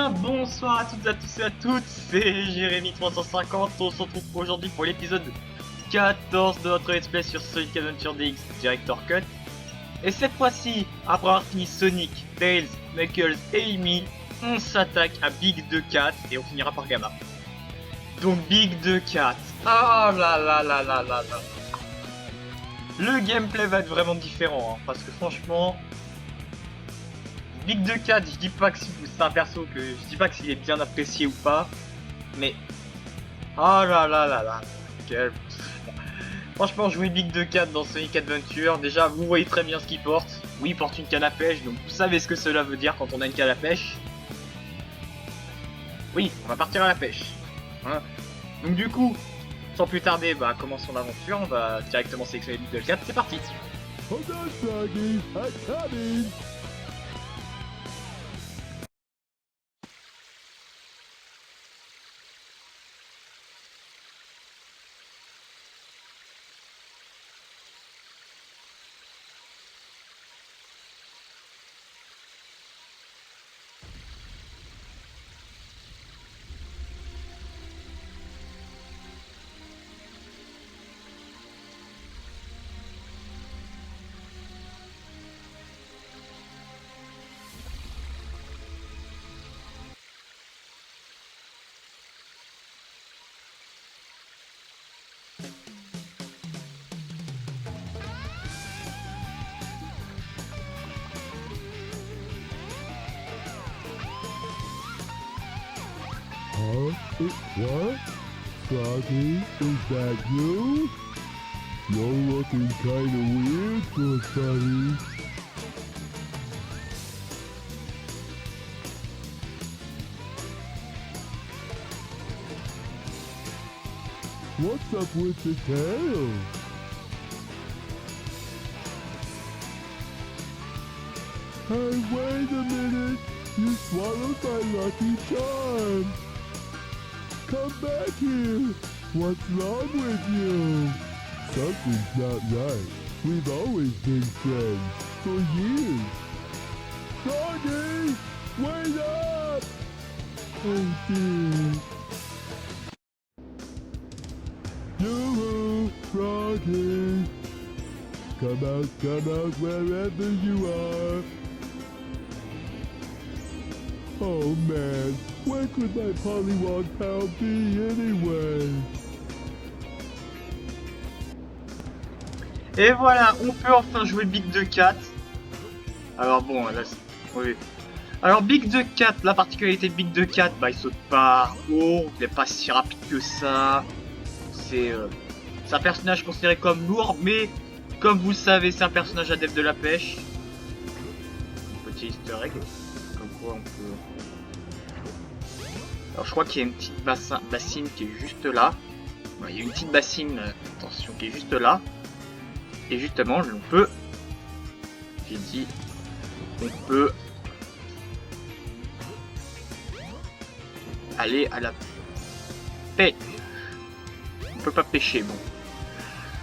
bien, bonsoir à toutes, à tous et à toutes, c'est Jérémy350, on se retrouve aujourd'hui pour l'épisode 14 de notre let's play sur Sonic Adventure DX Director Cut. Et cette fois-ci, après avoir fini Sonic, Tails, Knuckles et Amy, on s'attaque à Big 2-4 et on finira par Gamma. Donc Big 2-4, ah là là là là là là. Le gameplay va être vraiment différent, hein, parce que franchement... Big 2-4, je dis pas que c'est un perso que je dis pas que s'il est bien apprécié ou pas, mais oh là là là là, quel... Franchement, jouer Big 2-4 dans Sonic Adventure, déjà vous voyez très bien ce qu'il porte. Oui, il porte une canne à pêche, donc vous savez ce que cela veut dire quand on a une canne à pêche. Oui, on va partir à la pêche. Hein. Donc du coup, sans plus tarder, bah commençons l'aventure, on va directement sélectionner Big 2-4, c'est parti. Hold on, Froggy, I'm coming. What? Froggy, is that you? You're looking kinda weird, good buddy. What's up with the tail? Hey, wait a minute! You swallowed my lucky charm! Come back here! What's wrong with you? Something's not right. We've always been friends for years. Froggy! Wait up! Oh dear. Yoo-hoo! Froggy! Come out wherever you are. Oh man, where could my Pollywog pal be anyway? Et voilà, on peut enfin jouer Big 2-4. Alors bon, là, oui. Alors Big 2-4, la particularité de Big 2-4, bah il saute pas haut, il est pas si rapide que ça. C'est un personnage considéré comme lourd, mais comme vous le savez, c'est un personnage adepte de la pêche. Petit easter egg, comme quoi on peut... Alors je crois qu'il y a une petite bassine qui est juste là. Ouais, il y a une petite bassine, attention, qui est juste là. Et justement, on peut... J'ai dit... On peut... aller à la pêche. On peut pas pêcher, bon.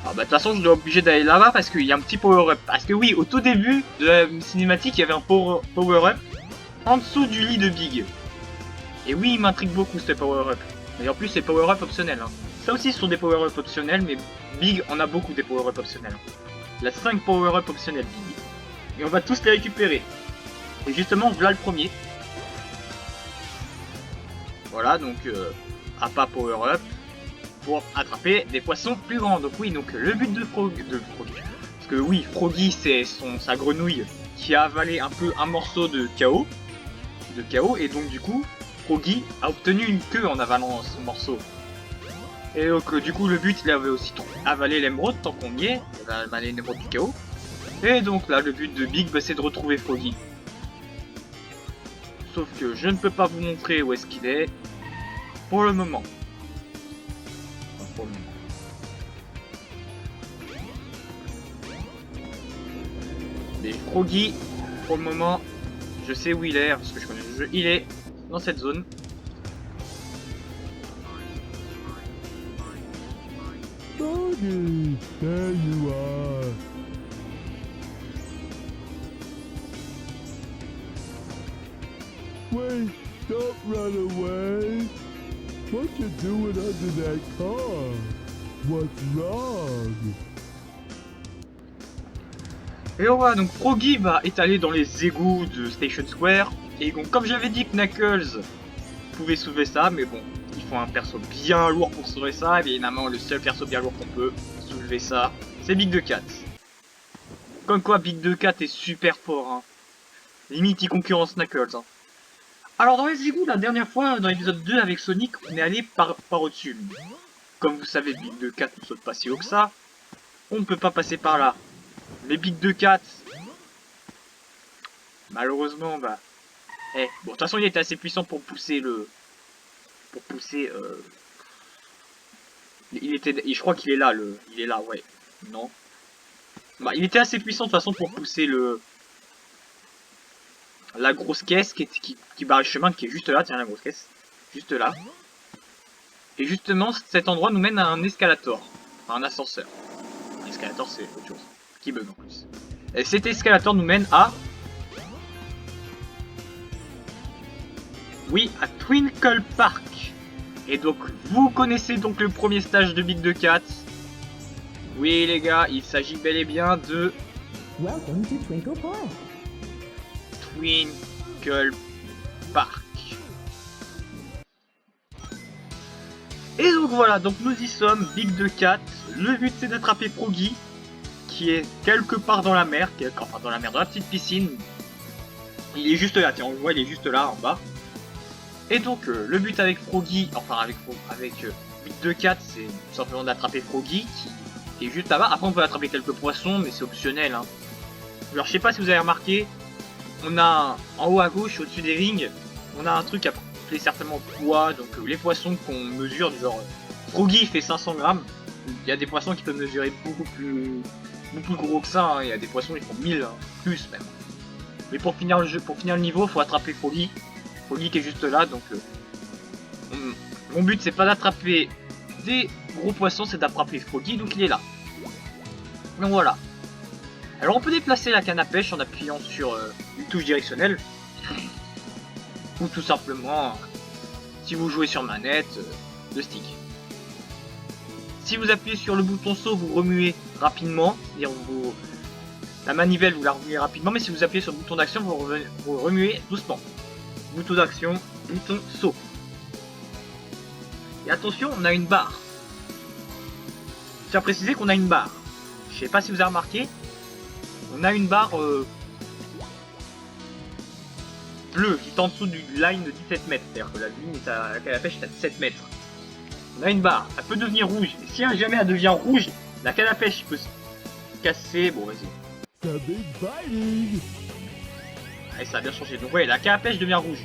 Alors bah de toute façon, je dois obligé d'aller là-bas parce qu'il y a un petit power-up. Parce que oui, au tout début de la cinématique, il y avait un power-up en dessous du lit de Big. Et oui, il m'intrigue beaucoup ce power-up. Et en plus, c'est power-up optionnel. Hein. Ça aussi, ce sont des power-up optionnels, mais Big en a beaucoup des power-up optionnels. Il a 5 power-up optionnels, Big. Et on va tous les récupérer. Et justement, voilà le premier. Voilà, donc, appât power-up pour attraper des poissons plus grands. Donc oui, donc le but de Froggy... Parce que oui, Froggy, c'est sa grenouille qui a avalé un peu un morceau de chaos. Et donc du coup... Froggy a obtenu une queue en avalant son morceau. Et donc du coup le but il avait aussi avaler l'émeraude tant qu'on y est. Il va avaler l'émeraude du chaos. Et donc là le but de Big bah, c'est de retrouver Froggy. Sauf que je ne peux pas vous montrer où est-ce qu'il est. Pour le moment. Enfin, pour le moment. Mais Froggy, pour le moment, je sais où il est, parce que je connais le jeu, il est dans cette zone. Froggy, there you are. Wait, don't run away. What you doing under that car? What's wrong? Et voilà, donc Froggy va étaler dans les égouts de Station Square. Et donc, comme j'avais dit que Knuckles pouvait soulever ça, mais bon, il faut un perso bien lourd pour soulever ça. Et évidemment, le seul perso bien lourd qu'on peut soulever ça, c'est Big the Cat. Comme quoi, Big the Cat est super fort, hein. Limite, il concurrence Knuckles, hein. Alors, dans les égouts, la dernière fois, dans l'épisode 2 avec Sonic, on est allé par au-dessus. Comme vous savez, Big the Cat ne saute pas si haut que ça. On ne peut pas passer par là. Mais Big the Cat, malheureusement, bah... bon, de toute façon, il était assez puissant pour pousser le... Il était... Et je crois qu'il est là, Il est là, ouais. Non. Bah, il était assez puissant, de toute façon, pour pousser le... La grosse caisse qui barre le chemin, qui est juste là, tiens, la grosse caisse. Juste là. Et justement, cet endroit nous mène à un escalator. Enfin, un ascenseur. Un escalator, c'est autre chose. Qui bug en plus. Et cet escalator nous mène à... Oui, à Twinkle Park. Et donc, vous connaissez donc le premier stage de Big the Cat. Oui, les gars, il s'agit bel et bien de... Welcome to Twinkle Park. Twinkle Park. Et donc voilà, donc nous y sommes, Big the Cat. Le but c'est d'attraper Froggy, qui est quelque part dans la mer, enfin dans la mer, dans la petite piscine. Il est juste là, tiens, on le voit, il est juste là en bas. Et donc le but avec Froggy, enfin avec Big the Cat, c'est tout simplement d'attraper Froggy, qui est juste là-bas. Après on peut attraper quelques poissons, mais c'est optionnel, hein. Alors je sais pas si vous avez remarqué, on a en haut à gauche, au-dessus des rings, on a un truc à fait certainement poids, donc les poissons qu'on mesure, du genre Froggy fait 500 grammes, il y a des poissons qui peuvent mesurer beaucoup plus gros que ça, hein. Il y a des poissons qui font 1000, hein, plus même. Mais pour finir le jeu, pour finir le niveau, il faut attraper Froggy qui est juste là, donc mon but c'est pas d'attraper des gros poissons, c'est d'attraper Froggy, donc il est là. Donc voilà. Alors on peut déplacer la canne à pêche en appuyant sur une touche directionnelle. Ou tout simplement, si vous jouez sur manette, le stick. Si vous appuyez sur le bouton saut, vous remuez rapidement. C'est-à-dire la manivelle, vous la remuez rapidement. Mais si vous appuyez sur le bouton d'action, vous remuez doucement. Bouton d'action, bouton saut. Et attention, on a une barre. Je tiens à préciser qu'on a une barre. Je sais pas si vous avez remarqué. On a une barre bleue qui est en dessous du line de 17 mètres. C'est-à-dire que la ligne est la pêche est à 17 mètres. On a une barre. Elle peut devenir rouge. Et si jamais elle devient rouge, la canne à pêche peut se casser. Bon, vas-y. Allez, ça a bien changé. Donc ouais, la canne à pêche devient rouge.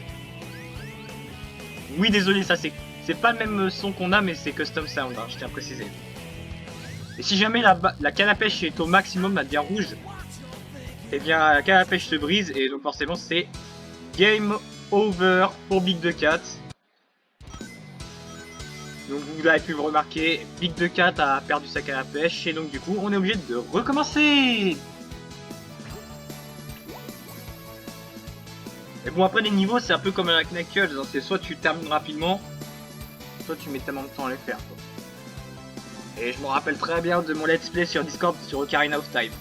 Oui, désolé, ça c'est pas le même son qu'on a, mais c'est custom sound, hein, je tiens à préciser. Et si jamais la canne à pêche est au maximum, elle devient rouge, et bien la canne à pêche se brise, et donc forcément c'est game over pour Big the Cat. Donc vous avez pu le remarquer, Big the Cat a perdu sa canne à pêche, et donc du coup on est obligé de recommencer. Mais bon, après les niveaux c'est un peu comme avec Knuckles, hein, c'est soit tu termines rapidement, soit tu mets tellement de temps à les faire, quoi. Et je me rappelle très bien de mon let's play sur Discord sur Ocarina of Time.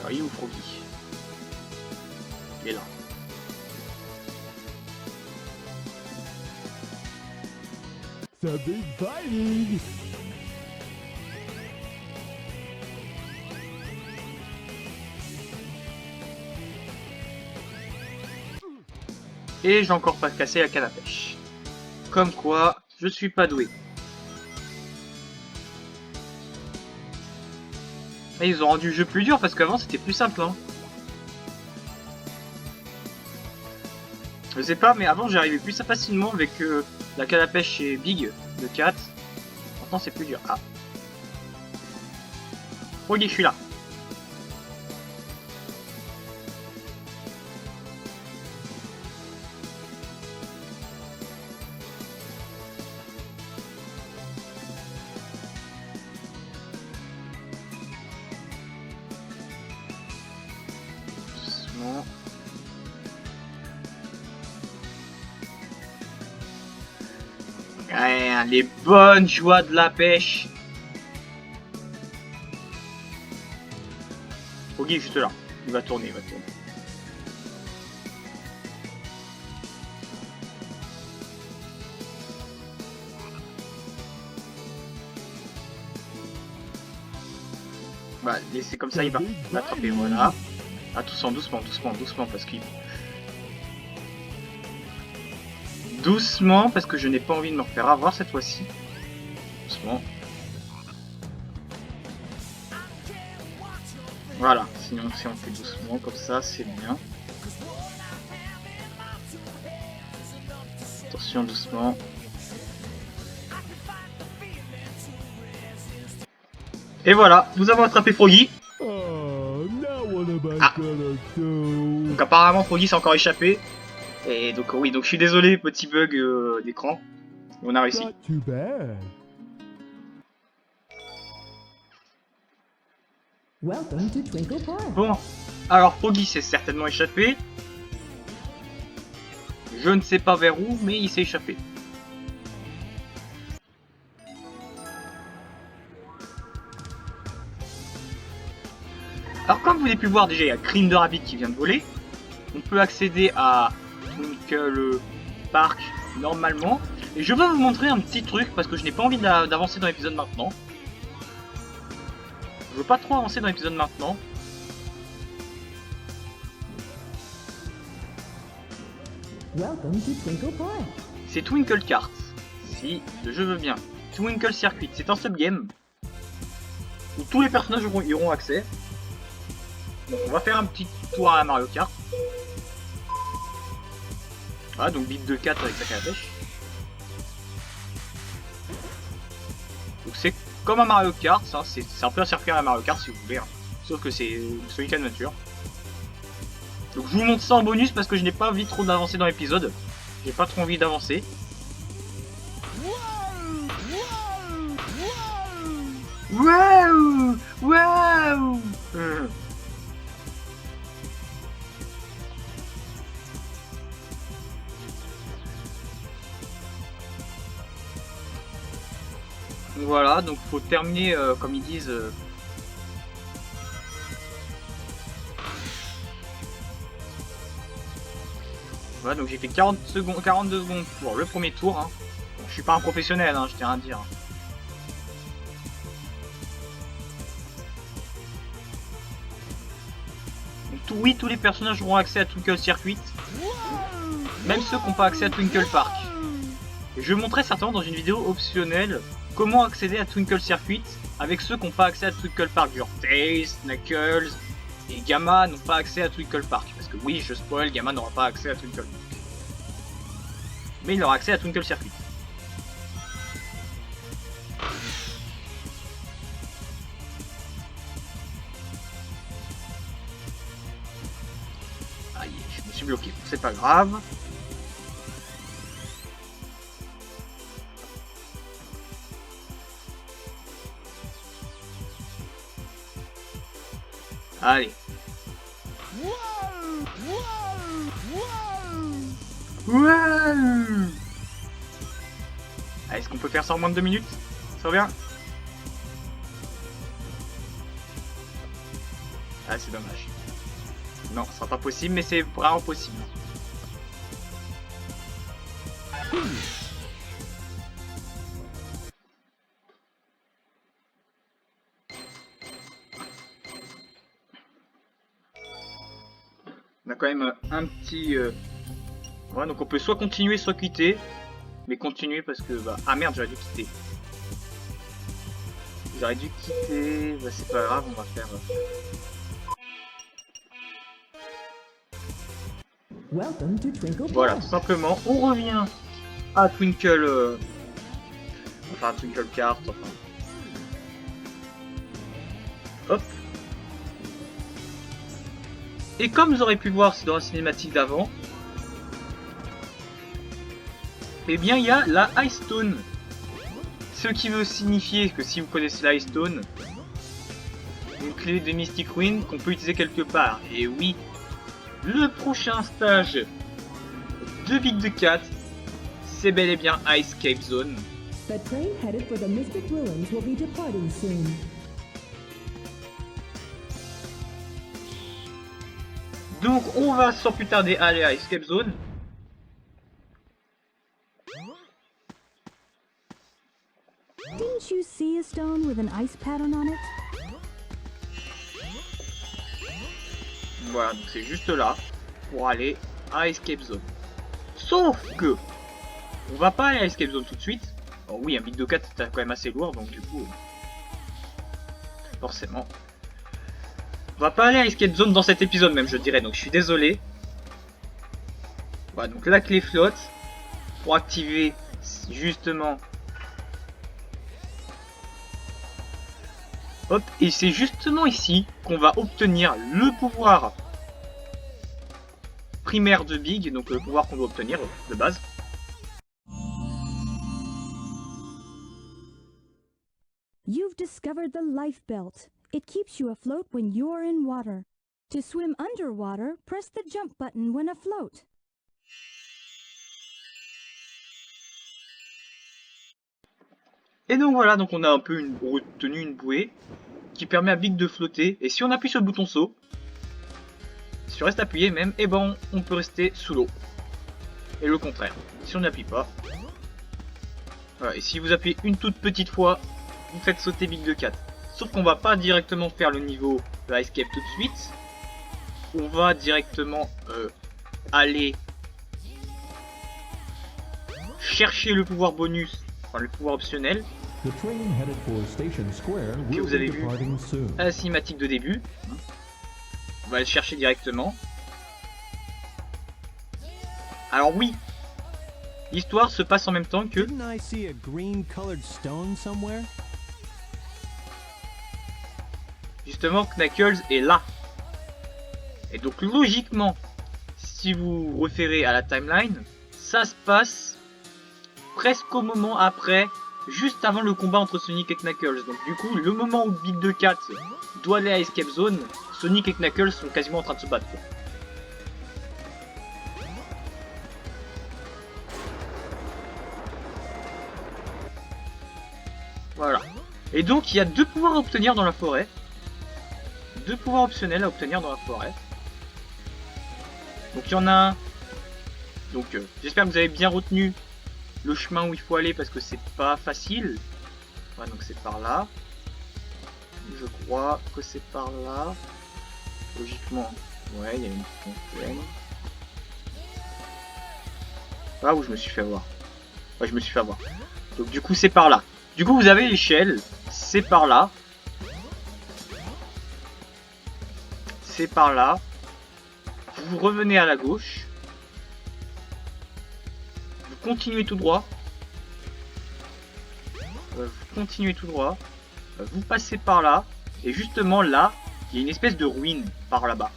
Alors il est où Froggy? Il est là. Something biting! Et j'ai encore pas cassé la canne à pêche. Comme quoi, je suis pas doué. Et ils ont rendu le jeu plus dur parce qu'avant c'était plus simple, hein. Je sais pas, mais avant j'arrivais plus facilement avec la canne à pêche chez Big de 4. Maintenant c'est plus dur. Ah. Froggy, je suis là. Ouais, les bonnes joies de la pêche. Froggy est juste là. Il va tourner, il va tourner. Voilà, c'est comme ça, il va l'attraper, voilà. Ah, doucement, doucement, doucement, doucement, parce qu'il... Doucement, parce que je n'ai pas envie de me refaire avoir cette fois-ci. Doucement. Voilà, sinon si on fait doucement, comme ça, c'est bien. Attention, doucement. Et voilà, nous avons attrapé Froggy. Oh, now what am I Ah. gonna do? Donc apparemment Froggy s'est encore échappé. Et donc oui, donc je suis désolé, petit bug d'écran. On a réussi. Not too bad. Welcome to Twinkle Park. Bon, alors Froggy s'est certainement échappé. Je ne sais pas vers où, mais il s'est échappé. Alors comme vous avez pu voir déjà, il y a Cream de Rabbit qui vient de voler. On peut accéder à Twinkle Park normalement. Et je veux vous montrer un petit truc parce que je n'ai pas envie d'avancer dans l'épisode maintenant. Je veux pas trop avancer dans l'épisode maintenant. Welcome to Twinkle Park. C'est Twinkle Kart. Si je veux bien. Twinkle Circuit, c'est un subgame où tous les personnages y auront accès. Donc on va faire un petit tour à la Mario Kart. Ah, donc bit de 4 avec sa canne à pêche. Donc c'est comme un Mario Kart, ça, c'est un peu un circuit à la Mario Kart si vous voulez. Hein. Sauf que c'est Sonic Adventure. Donc je vous montre ça en bonus parce que je n'ai pas envie trop d'avancer dans l'épisode. J'ai pas trop envie d'avancer. Waouh! Waouh! Voilà, donc faut terminer comme ils disent. Voilà, donc j'ai fait 42 secondes pour le premier tour. Hein. Bon, je suis pas un professionnel, hein, je tiens à dire. Donc, oui, tous les personnages auront accès à Twinkle Circuit. Même ceux qui n'ont pas accès à Twinkle Park. Et je montrerai certainement dans une vidéo optionnelle comment accéder à Twinkle Circuit avec ceux qui n'ont pas accès à Twinkle Park. Genre Tails, Knuckles et Gamma n'ont pas accès à Twinkle Park. Parce que oui, je spoil, Gamma n'aura pas accès à Twinkle Park. Mais il aura accès à Twinkle Circuit. Aïe, je me suis bloqué, c'est pas grave. Allez. Wow. Est-ce qu'on peut faire ça en moins de 2 minutes? Ça revient? Ah, c'est dommage. Non, ce sera pas possible, mais c'est vraiment possible. On a quand même un petit... Ouais, donc on peut soit continuer, soit quitter. Mais continuer parce que... Bah... Ah merde, j'aurais dû quitter. J'aurais dû quitter... Bah c'est pas grave, on va faire... Welcome to Twinkle Voilà, Park. tout simplement, on revient à Twinkle... Enfin, à Twinkle Kart, enfin... Hop. Et comme vous aurez pu voir dans la cinématique d'avant, eh bien il y a la Ice Stone. Ce qui veut signifier que si vous connaissez la Ice Stone, une clé de Mystic Ruin qu'on peut utiliser quelque part. Et oui, le prochain stage de Big de 4, c'est bel et bien Escape Zone. The train headed for the Mystic Ruins will be departing soon. Donc on va sans plus tarder aller à Escape Zone. Didn't you see a stone with an ice pattern on it? Voilà, donc c'est juste là pour aller à Escape Zone. Sauf que on va pas aller à Escape Zone tout de suite. Alors oui, un bit de 4 c'est quand même assez lourd, donc du coup forcément on va pas aller à Escape Zone dans cet épisode même, je dirais, donc je suis désolé. Voilà, donc la clé flotte pour activer justement. Hop, et c'est justement ici qu'on va obtenir le pouvoir primaire de Big, donc le pouvoir qu'on doit obtenir de base. You've discovered the life belt. It keeps you afloat when you're in water. To swim underwater, press the jump button when afloat. Et donc voilà, donc on a un peu retenu une bouée qui permet à Big de flotter. Et si on appuie sur le bouton saut, si on reste appuyé même, et ben on peut rester sous l'eau. Et le contraire, si on n'appuie pas. Voilà, et si vous appuyez une toute petite fois, vous faites sauter Big de 4. Sauf qu'on va pas directement faire le niveau de Escape tout de suite. On va directement aller chercher le pouvoir bonus, enfin le pouvoir optionnel. The train headed for Station Square Que will vous be avez vu departing soon. à la cinématique de début. On va le chercher directement. Alors oui, l'histoire se passe en même temps que... Didn't I see a green colored stone somewhere? Justement, Knuckles est là. Et donc logiquement, si vous référez à la timeline, ça se passe presque au moment après, juste avant le combat entre Sonic et Knuckles. Donc du coup, le moment où Big de 4 doit aller à Escape Zone, Sonic et Knuckles sont quasiment en train de se battre, quoi. Voilà. Et donc il y a deux pouvoirs à obtenir dans la forêt. Deux pouvoirs optionnels à obtenir dans la forêt. Donc il y en a un. Donc j'espère que vous avez bien retenu le chemin où il faut aller parce que c'est pas facile. Ouais, donc c'est par là. Je crois que c'est par là. Logiquement. Ouais, il y a une fontaine. Ah, où je me suis fait avoir. Ouais, je me suis fait avoir. Donc du coup c'est par là. Du coup vous avez l'échelle. C'est par là. C'est par là. Vous revenez à la gauche. Vous continuez tout droit. Vous continuez tout droit. Vous passez par là. Et justement là, il y a une espèce de ruine par là-bas.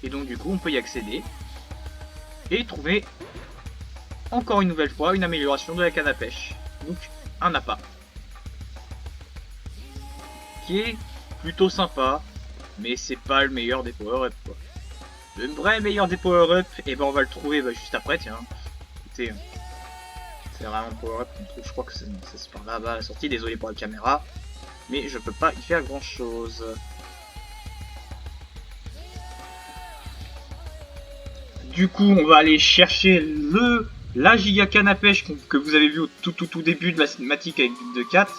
Et donc du coup on peut y accéder. Et trouver encore une nouvelle fois une amélioration de la canne à pêche. Donc un appât. Qui est plutôt sympa. Mais c'est pas le meilleur des power-up, quoi. Le vrai meilleur des power-up, et ben on va le trouver juste après, tiens. Écoutez, c'est vraiment le power-up qu'on trouve, je crois que c'est par là-bas à la sortie, désolé pour la caméra. Mais je peux pas y faire grand-chose. Du coup, on va aller chercher la giga canne à pêche que vous avez vu au tout début de la cinématique avec Big de 4.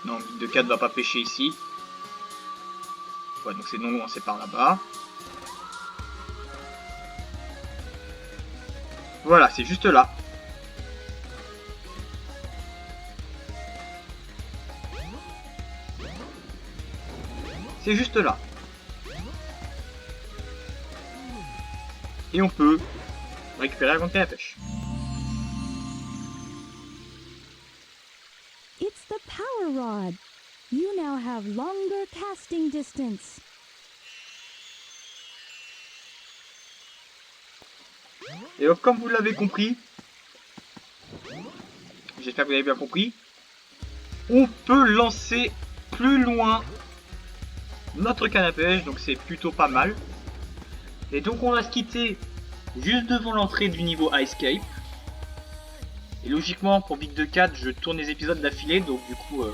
Non, Big de 4 va pas pêcher ici. Ouais, donc c'est non loin, c'est par là-bas. Voilà, c'est juste là. C'est juste là. Et on peut récupérer la grande canne à pêche. It's the power rod. You now have longer casting distance. Et donc, comme vous l'avez compris, j'espère que vous avez bien compris, on peut lancer plus loin notre canne à pêche, donc c'est plutôt pas mal. Et donc on va se quitter juste devant l'entrée du niveau Escape. Et logiquement, pour Big 2 4, je tourne les épisodes d'affilée, donc du coup...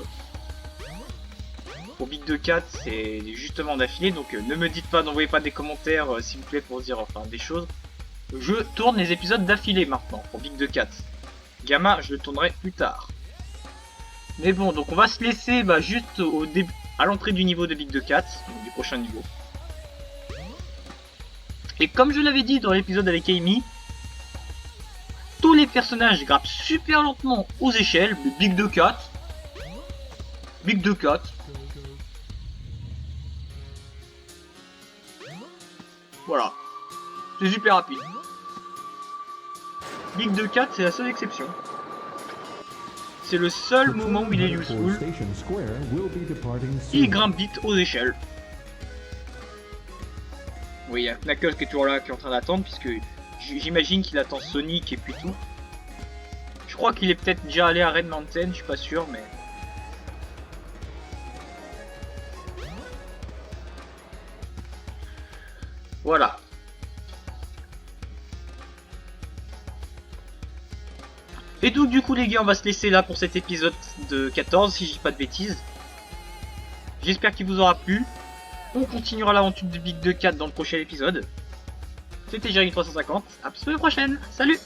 pour Big 2 4, c'est justement d'affilée, donc ne me dites pas, n'envoyez pas des commentaires, s'il vous plaît, pour dire enfin des choses. Je tourne les épisodes d'affilée maintenant, pour Big 2 4. Gamma, je le tournerai plus tard. Mais bon, donc on va se laisser juste au début, à l'entrée du niveau de Big 2 4, donc du prochain niveau. Et comme je l'avais dit dans l'épisode avec Amy, tous les personnages grimpent super lentement aux échelles, mais Big 2 4, Big 2 4. Voilà, c'est super rapide. Big 2 4, c'est la seule exception. C'est le seul moment où il est useful. Il grimpe vite aux échelles. Oui, il y a Knuckles qui est toujours là, qui est en train d'attendre, puisque j'imagine qu'il attend Sonic et puis tout. Je crois qu'il est peut-être déjà allé à Red Mountain, je suis pas sûr, mais... Voilà. Et donc du coup les gars, on va se laisser là pour cet épisode de 14, si je dis pas de bêtises. J'espère qu'il vous aura plu. On continuera l'aventure de Big 2 4 dans le prochain épisode. C'était Jerry350, à la semaine prochaine, salut!